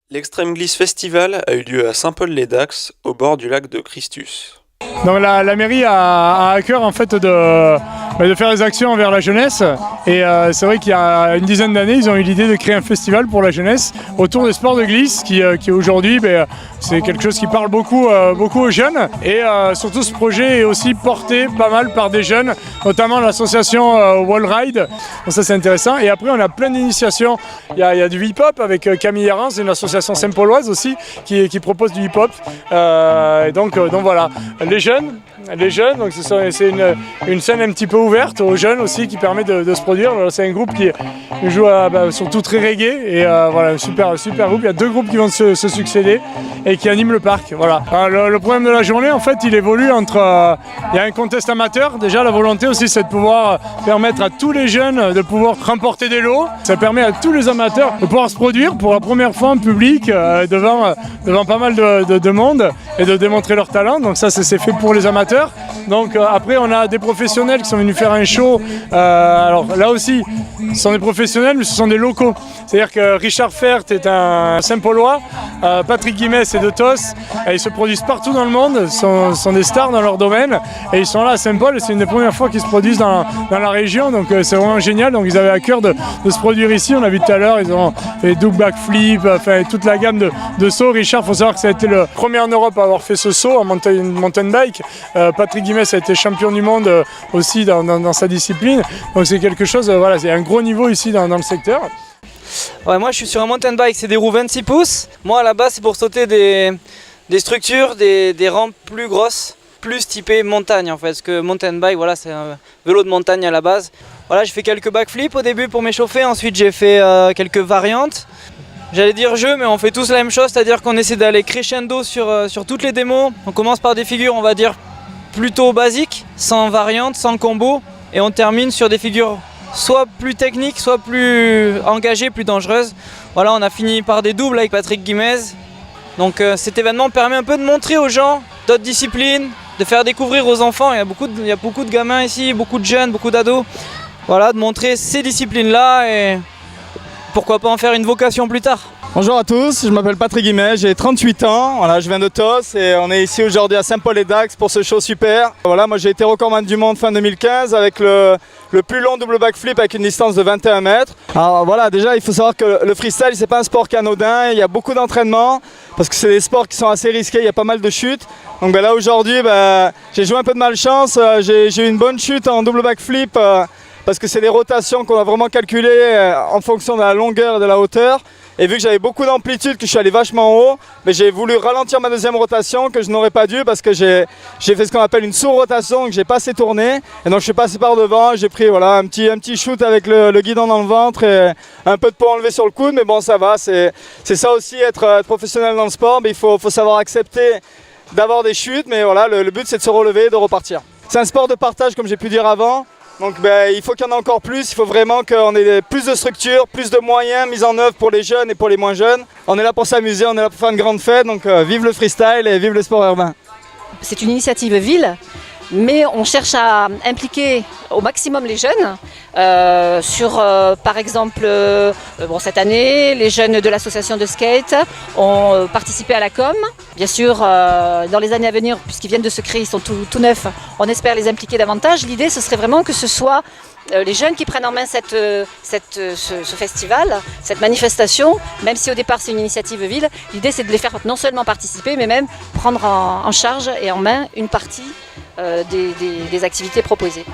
L'Extreme Glisse Festival a eu lieu à Saint-Paul-les-Dax, au bord du lac de Christus. Donc la mairie a à cœur en fait de faire des actions envers la jeunesse et c'est vrai qu'il y a une dizaine d'années ils ont eu l'idée de créer un festival pour la jeunesse autour des sports de glisse qui aujourd'hui c'est quelque chose qui parle beaucoup aux jeunes et surtout ce projet est aussi porté pas mal par des jeunes, notamment l'association Wall Ride, donc ça c'est intéressant. Et après on a plein d'initiations, il y a du hip-hop avec Camille Herrans, c'est une association saint-pauloise aussi qui propose du hip-hop donc voilà. Les jeunes, donc c'est une scène un petit peu ouverte aux jeunes aussi qui permet de se produire. C'est un groupe qui joue surtout très reggae et voilà, un super groupe. Il y a deux groupes qui vont se succéder et qui animent le parc. Voilà. Le problème de la journée, en fait, il évolue entre. Il y a un contest amateur. Déjà, la volonté aussi, c'est de pouvoir permettre à tous les jeunes de pouvoir remporter des lots. Ça permet à tous les amateurs de pouvoir se produire pour la première fois en public devant pas mal de monde et de démontrer leur talent. Donc ça, c'est fait pour les amateurs. Donc après on a des professionnels qui sont venus faire un show, alors là aussi ce sont des professionnels mais ce sont des locaux, c'est-à-dire que Richard Fert est un Saint-Paulois, Patrick Guimès est de Tos, et ils se produisent partout dans le monde, sont des stars dans leur domaine et ils sont là à Saint-Paul et c'est une des premières fois qu'ils se produisent dans la région, donc c'est vraiment génial. Donc ils avaient à cœur de se produire ici, on a vu tout à l'heure, ils ont fait double backflip, enfin toute la gamme de sauts. Richard, il faut savoir que ça a été le premier en Europe à avoir fait ce saut en mountain bike. Patrick Guimès a été champion du monde aussi dans sa discipline, donc c'est quelque chose, voilà, c'est un gros niveau ici dans le secteur. Ouais, moi je suis sur un mountain bike, c'est des roues 26 pouces. Moi à la base c'est pour sauter des structures, des rampes plus grosses, plus typées montagne en fait, parce que mountain bike voilà, c'est un vélo de montagne à la base. Voilà, j'ai fait quelques backflips au début pour m'échauffer, ensuite j'ai fait quelques variantes. J'allais dire jeu, mais on fait tous la même chose, c'est-à-dire qu'on essaie d'aller crescendo sur toutes les démos. On commence par des figures, on va dire, plutôt basiques, sans variante, sans combo, et on termine sur des figures soit plus techniques, soit plus engagées, plus dangereuses. Voilà, on a fini par des doubles avec Patrick Guimès. Donc cet événement permet un peu de montrer aux gens d'autres disciplines, de faire découvrir aux enfants. Il y a beaucoup de gamins ici, beaucoup de jeunes, beaucoup d'ados. Voilà, de montrer ces disciplines-là et pourquoi pas en faire une vocation plus tard. Bonjour à tous, je m'appelle Patrick Guimès, j'ai 38 ans, voilà, je viens de Tos et on est ici aujourd'hui à Saint-Paul-les-Dax pour ce show super. Voilà, moi j'ai été recordman du monde fin 2015 avec le plus long double backflip avec une distance de 21 mètres. Alors voilà, déjà il faut savoir que le freestyle c'est pas un sport anodin, il y a beaucoup d'entraînement parce que c'est des sports qui sont assez risqués, il y a pas mal de chutes. Donc là aujourd'hui j'ai joué un peu de malchance, j'ai eu une bonne chute en double backflip parce que c'est des rotations qu'on a vraiment calculées en fonction de la longueur et de la hauteur. Et vu que j'avais beaucoup d'amplitude, que je suis allé vachement haut, mais j'ai voulu ralentir ma deuxième rotation que je n'aurais pas dû parce que j'ai fait ce qu'on appelle une sous-rotation, donc j'ai pas assez tourné. Et donc je suis passé par devant, j'ai pris voilà, un petit shoot avec le guidon dans le ventre et un peu de peau enlevée sur le coude, mais bon ça va, c'est ça aussi être professionnel dans le sport, mais il faut savoir accepter d'avoir des chutes, mais voilà, le but c'est de se relever et de repartir. C'est un sport de partage comme j'ai pu dire avant. Donc il faut qu'il y en ait encore plus, il faut vraiment qu'on ait plus de structures, plus de moyens mis en œuvre pour les jeunes et pour les moins jeunes. On est là pour s'amuser, on est là pour faire une grande fête, donc vive le freestyle et vive le sport urbain. C'est une initiative ville, mais on cherche à impliquer au maximum les jeunes par exemple, cette année, les jeunes de l'association de skate ont participé à la com. Bien sûr, dans les années à venir, puisqu'ils viennent de se créer, ils sont tout neufs, on espère les impliquer davantage. L'idée, ce serait vraiment que ce soit les jeunes qui prennent en main ce festival, cette manifestation, même si au départ c'est une initiative ville, l'idée c'est de les faire non seulement participer, mais même prendre en charge et en main une partie des activités proposées.